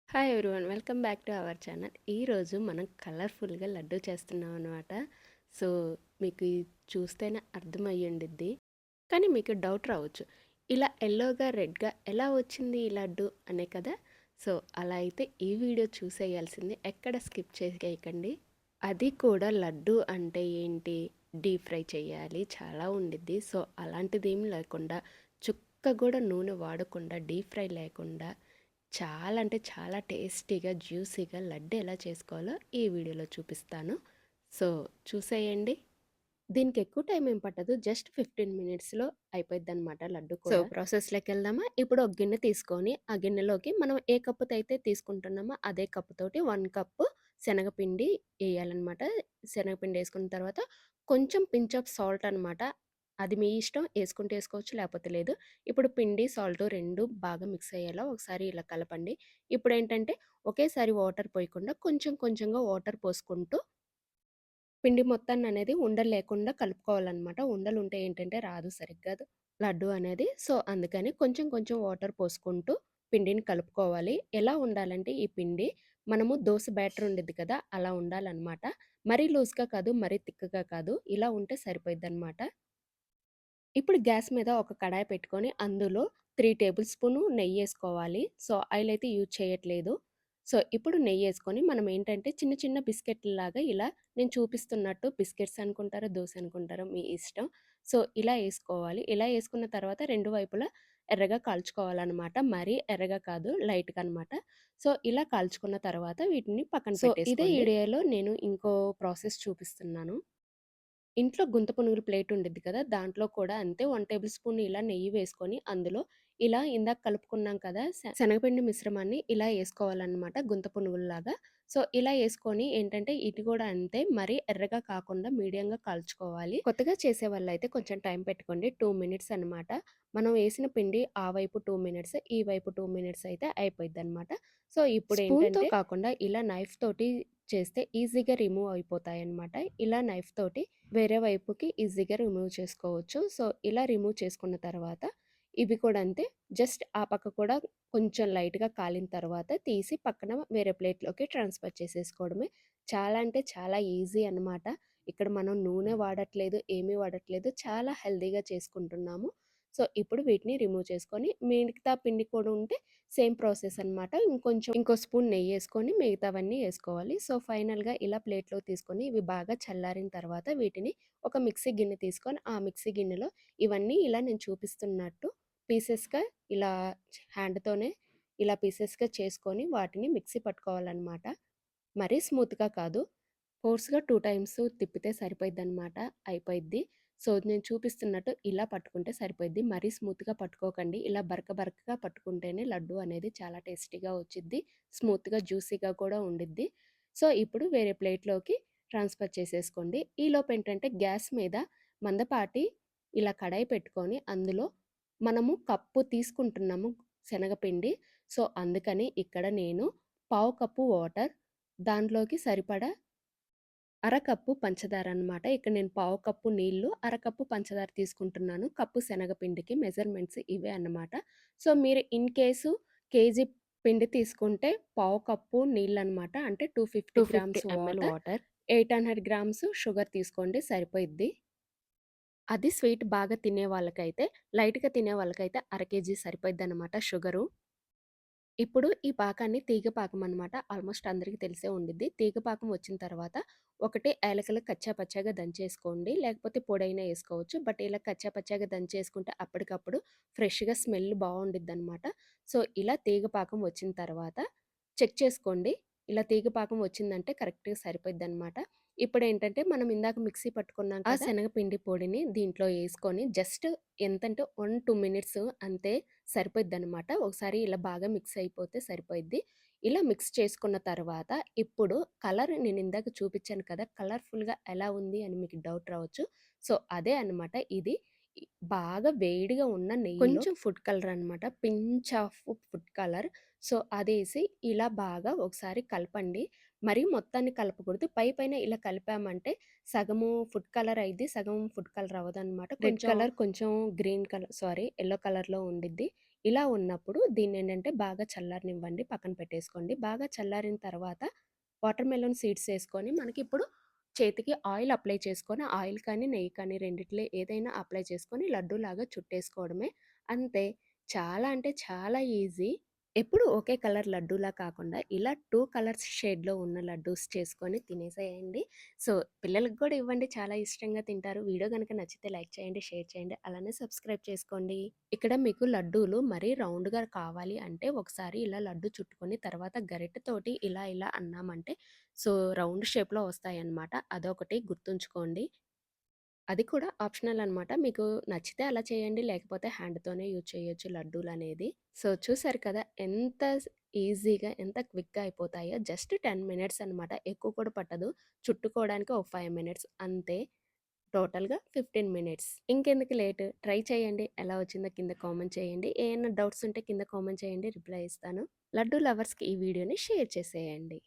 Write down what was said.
Hi everyone, welcome back to our channel. ఈరోజు మనం కలర్ఫుల్గా లడ్డు చేస్తున్నాం అనమాట. సో మీకు ఇది చూస్తేనే అర్థమయ్యి ఉండిద్ది, కానీ మీకు డౌట్ రావచ్చు, ఇలా ఎల్లోగా రెడ్గా ఎలా వచ్చింది ఈ లడ్డు అనే కదా. సో అలా అయితే ఈ వీడియో చూసేయాల్సింది, ఎక్కడ స్కిప్ చేయకండి. అది కూడా లడ్డు అంటే ఏంటి, డీప్ ఫ్రై చేయాలి, చాలా ఉండిద్ది. సో అలాంటిది ఏం లేకుండా, చుక్క కూడా నూనె వాడకుండా, డీప్ ఫ్రై లేకుండా చాలా అంటే చాలా టేస్టీగా జ్యూసీగా లడ్డు ఎలా చేసుకోవాలో ఈ వీడియోలో చూపిస్తాను. సో చూసేయండి. దీనికి ఎక్కువ టైం ఏం పట్టదు, జస్ట్ 15 మినిట్స్లో అయిపోద్ది అనమాట లడ్డు కూడా. సో ప్రాసెస్లోకి వెళ్దామా. ఇప్పుడు ఒక గిన్నె తీసుకొని ఆ గిన్నెలోకి మనం ఏ కప్పుతో అయితే తీసుకుంటున్నామో అదే కప్పుతోటి 1 కప్పు శనగపిండి వేయాలన్నమాట. శనగపిండి వేసుకున్న తర్వాత కొంచెం పించ్ ఆఫ్ సాల్ట్ అనమాట. అది మీ ఇష్టం, వేసుకుంటే వేసుకోవచ్చు, లేకపోతే లేదు. ఇప్పుడు పిండి సాల్ట్ రెండు బాగా మిక్స్ అయ్యేలా ఒకసారి ఇలా కలపండి. ఇప్పుడు ఏంటంటే ఒకేసారి వాటర్ పోయకుండా కొంచెం కొంచెంగా వాటర్ పోసుకుంటూ పిండి మొత్తాన్ని అనేది ఉండలు లేకుండా కలుపుకోవాలన్నమాట. ఉండలు ఉంటే ఏంటంటే రాదు సరిగ్గా లడ్డు అనేది. సో అందుకని కొంచెం కొంచెం వాటర్ పోసుకుంటూ పిండిని కలుపుకోవాలి. ఎలా ఉండాలంటే ఈ పిండి మనము దోస బ్యాటర్ ఉండిద్ది కదా, అలా ఉండాలన్నమాట. మరీ లూజ్గా కాదు, మరీ థిక్గా కాదు, ఇలా ఉంటే సరిపోయిద్దనమాట. ఇప్పుడు గ్యాస్ మీద ఒక కడాయి పెట్టుకొని అందులో 3 టేబుల్ స్పూను నెయ్యేసుకోవాలి. సో ఆయిల్ అయితే యూజ్ చేయట్లేదు. సో ఇప్పుడు నెయ్యేసుకొని మనం ఏంటంటే చిన్న చిన్న బిస్కెట్‌లాగా ఇలా నేను చూపిస్తున్నట్టు, బిస్కెట్స్ అనుకుంటారో, దోస అనుకుంటారో మీ ఇష్టం. సో ఇలా ఏసుకోవాలి. ఇలా ఏసుకున్న తర్వాత 2 వైపులా ఎర్రగా కాల్చుకోవాలనమాట. మరీ ఎర్రగా కాదు, లైట్‌గా అనమాట. సో ఇలా కాల్చుకున్న తర్వాత వీటిని పక్కన పెట్టేసుకోండి. ఇదే వీడియోలో నేను ఇంకో ప్రాసెస్ చూపిస్తున్నాను. ఇంట్లో గుంత పునుగులు ప్లేట్ ఉండిద్ది కదా, దాంట్లో కూడా అంతే 1 టేబుల్ స్పూన్ ఇలా నెయ్యి వేసుకొని అందులో ఇలా ఇందాక కలుపుకున్నాం కదా శనగపిండి మిశ్రమాన్ని ఇలా ఏసుకోవాలన్నమాట గుంత పునుగుల్లాగా. సో ఇలా ఏసుకొని ఏంటంటే ఇది కూడా అంతే, మరీ ఎర్రగా కాకుండా మీడియంగా కాల్చుకోవాలి. కొత్తగా చేసేవాళ్ళైతే కొంచెం టైం పెట్టుకోండి, 2 మినిట్స్ అనమాట. మనం వేసిన పిండి ఆ వైపు 2 మినిట్స్, ఈ వైపు 2 మినిట్స్ అయితే అయిపోయిద్దనమాట. సో ఇప్పుడు స్పూన్‌తో ఏంటంటే కాకుండా ఇలా నైఫ్ తోటి చేస్తే ఈజీగా రిమూవ్ అయిపోతాయన్నమాట. ఇలా నైఫ్ తోటి వేరే వైపుకి ఈజీగా రిమూవ్ చేసుకోవచ్చు. సో ఇలా రిమూవ్ చేసుకున్న తర్వాత ఇవి కూడా అంతే, జస్ట్ ఆ పక్క కూడా కొంచెం లైట్‌గా కాలిన తర్వాత తీసి పక్కన వేరే ప్లేట్‌లోకి ట్రాన్స్‌ఫర్ చేసేసుకోవడమే. చాలా అంటే చాలా ఈజీ అన్నమాట. ఇక్కడ మనం నూనె వాడట్లేదు, ఏమీ వాడట్లేదు. చాలా హెల్తీగా చేసుకుంటున్నాము. సో ఇప్పుడు వీటిని రిమూవ్ చేసుకొని మిగతా పిండి కూడా ఉంటే సేమ్ ప్రాసెస్ అనమాట. ఇంకో స్పూన్ నెయ్యేసుకొని మిగతావన్నీ ఏసుకోవాలి. సో ఫైనల్‌గా ఇలా ప్లేట్‌లోకి తీసుకొని ఇవి బాగా చల్లారిన తర్వాత వీటిని ఒక మిక్సీ గిన్నె తీసుకొని ఆ మిక్సీ గిన్నెలో ఇవన్నీ ఇలా నేను చూపిస్తున్నట్టు పీసెస్‌గా ఇలా హ్యాండ్‌తోనే ఇలా పీసెస్‌గా చేసుకొని వాటిని మిక్సీ పట్టుకోవాలనమాట. మరీ స్మూత్‌గా కాదు, ఫోర్స్‌గా 2 టైమ్స్ తిప్పితే సరిపోయిద్దనమాట, అయిపోయిద్ది. సో నేను చూపిస్తున్నట్టు ఇలా పట్టుకుంటే సరిపోయిద్ది. మరీ స్మూత్‌గా పట్టుకోకండి. ఇలా బరక బరకగా పట్టుకుంటేనే లడ్డు అనేది చాలా టేస్టీగా వచ్చిద్ది. స్మూత్‌గా, జ్యూసీగా కూడా ఉండిద్ది. సో ఇప్పుడు వేరే ప్లేట్‌లోకి ట్రాన్స్‌ఫర్ చేసేసుకోండి. ఈలోపు ఏంటంటే గ్యాస్ మీద మందపాటి ఇలా కడాయి పెట్టుకొని అందులో మనము కప్పు తీసుకుంటున్నాము శనగపిండి. సో అందుకని ఇక్కడ నేను పావు కప్పు వాటర్, దాంట్లోకి సరిపడా అరకప్పు పంచదార అనమాట. ఇక్కడ నేను పావు కప్పు నీళ్ళు, అరకప్పు పంచదార తీసుకుంటున్నాను. కప్పు శనగపిండికి మెజర్‌మెంట్స్ ఇవే అన్నమాట. సో మీరు ఇన్ కేసు కేజీ పిండి తీసుకుంటే పావు కప్పు నీళ్ళనమాట. అంటే 250 గ్రామ్స్ వాటర్, 800 గ్రామ్స్ షుగర్ తీసుకోండి, సరిపోయిద్ది. అది స్వీట్ బాగా తినే వాళ్ళకైతే, లైట్‌గా తినే వాళ్ళకైతే అర కేజీ సరిపోయిద్దనమాట షుగరు. ఇప్పుడు ఈ పాకాన్ని తీగ పాకం అనమాట. ఆల్మోస్ట్ అందరికీ తెలిసే ఉండిద్ది. తీగ పాకం వచ్చిన తర్వాత ఒకటి ఏలకులు కచ్చా పచ్చాగా దంచేసుకోండి. లేకపోతే పొడైనా ఏసుకోవచ్చు. బట్ ఇలా కచ్చా పచ్చాగా దంచేసుకుంటే అప్పటికప్పుడు ఫ్రెష్‌గా స్మెల్ బావుండిద్దనమాట. సో, ఇలా తీగ పాకం వచ్చిన తర్వాత చెక్ చేసుకోండి. ఇలా తీగ పాకం వచ్చిందంటే కరెక్ట్‌గా సరిపోయిద్దనమాట. ఇప్పుడేంటంటే మనం ఇందాక మిక్సీ పట్టుకున్నాం కదా, ఆ శనగపిండి పొడిని దీంట్లో ఏసుకొని జస్ట్ ఎంతంటే 1, 2 మినిట్స్ అంతే సరిపోయిద్దనమాట. ఒకసారి ఇలా బాగా మిక్స్ అయిపోతే సరిపోయిద్ది. ఇలా మిక్స్ చేసుకున్న తర్వాత ఇప్పుడు కలర్ నేను ఇందాక చూపిచ్చాను కదా, కలర్‌ఫుల్‌గా ఎలా ఉంది అని మీకు డౌట్ రావచ్చు. సో, అదే అనమాట ఇది. ఇ బాగా వేడిగా ఉన్న నెయ్యిలో కొంచెం ఫుడ్ కలర్ అనమాట. Pinch of food colour. So, అదేసి ఇలా బాగా ఒకసారి కలపండి. మరీ మొత్తాన్ని కలపకూడదు. పైపైన ఇలా కలిపామంటే సగము ఫుడ్ కలర్ అయిద్ది, సగం ఫుడ్ కలర్ అవ్వదనమాట. రెడ్ కలర్ కొంచెం గ్రీన్ కలర్, సారీ, యెల్లో కలర్‌లో ఉండిద్ది. ఇలా ఉన్నప్పుడు దీన్నేంటంటే బాగా చల్లారనివ్వండి. పక్కన పెట్టేసుకోండి. బాగా చల్లారిన తర్వాత వాటర్ మెలన్ సీడ్స్ ఏసుకొని మనకిప్పుడు చేతికి ఆయిల్ అప్లై చేసుకొని, ఆయిల్ కానీ, నెయ్యి కానీ రెండిట్లో ఏదైనా అప్లై చేసుకొని లడ్డూలాగా చుట్టేసుకోవడమే. అంతే. చాలా అంటే చాలా ఈజీ. ఎప్పుడు ఒకే కలర్ లడ్డూలా కాకుండా ఇలా 2 కలర్స్ షేడ్‌లో ఉన్న లడ్డూస్ చేసుకొని తినేసేయండి. సో, పిల్లలకి గూడా ఇవ్వండి. చాలా ఇష్టంగా తింటారు. వీడియో గనుక నచ్చితే లైక్ చేయండి, షేర్ చేయండి. అలానే సబ్స్క్రైబ్ చేసుకోండి. ఇక్కడ మీకు లడ్డూలు మరీ రౌండ్‌గా కావాలి అంటే ఒకసారి ఇలా లడ్డు చుట్టుకొని తర్వాత గరిటెతోటి ఇలా ఇలా అన్నామంటే సో, రౌండ్ షేప్‌లో వస్తాయన్నమాట. అదొకటి గుర్తుంచుకోండి. అది కూడా ఆప్షనల్ అనమాట. మీకు నచ్చితే అలా చేయండి. లేకపోతే హ్యాండ్‌తోనే యూజ్ చేయొచ్చు లడ్డూలనేది. సో, చూసారు కదా! ఎంత ఈజీగా, ఎంత క్విక్‌గా అయిపోతాయో. జస్ట్ 10 మినిట్స్ అనమాట. ఎక్కువ కూడా పట్టదు. చుట్టుకోవడానికి ఒక 5 మినిట్స్ అంతే. టోటల్‌గా 15 మినిట్స్. ఇంకెందుకు లేట్ ట్రై చేయండి. ఎలా వచ్చిందో కింద కామెంట్ చేయండి. ఏయన్నా డౌట్స్ ఉంటే కింద కామెంట్ చేయండి. రిప్లై ఇస్తాను. లడ్డూ లవర్స్‌కి ఈ వీడియోని షేర్ చేసేయండి.